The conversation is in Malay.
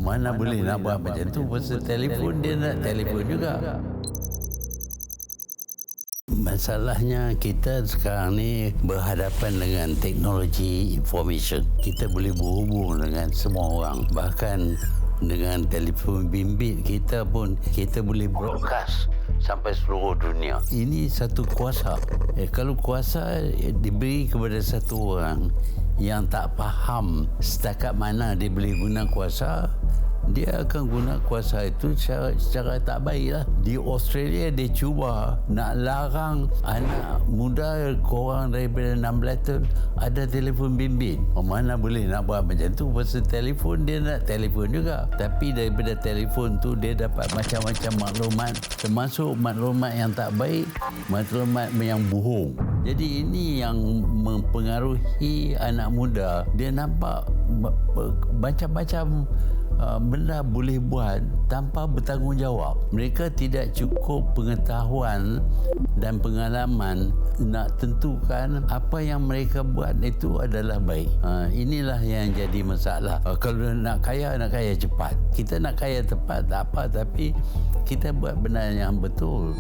Mana boleh nak buat macam tu. Pasal telefon, dia nak telefon juga. Masalahnya kita sekarang ni berhadapan dengan teknologi information. Kita boleh berhubung dengan semua orang. Bahkan dengan telefon bimbit kita pun kita boleh broadcast sampai seluruh dunia. Ini satu kuasa. Kalau kuasa diberi kepada satu orang yang tak faham setakat mana dia boleh guna kuasa, dia akan guna kuasa itu secara tak baik lah. Di Australia dia cuba nak larang anak muda korang daripada 16 tahun ada telefon bimbit. Mana boleh nak buat macam tu. Pasal telefon, dia nak telefon juga. Tapi daripada telefon tu dia dapat macam-macam maklumat, termasuk maklumat yang tak baik, maklumat yang bohong. Jadi ini yang mempengaruhi anak muda. Dia nampak macam-macam benda boleh buat tanpa bertanggungjawab. Mereka tidak cukup pengetahuan dan pengalaman nak tentukan apa yang mereka buat itu adalah baik. Inilah yang jadi masalah. Kalau nak kaya cepat. Kita nak kaya tepat tak apa, tapi kita buat benda yang betul.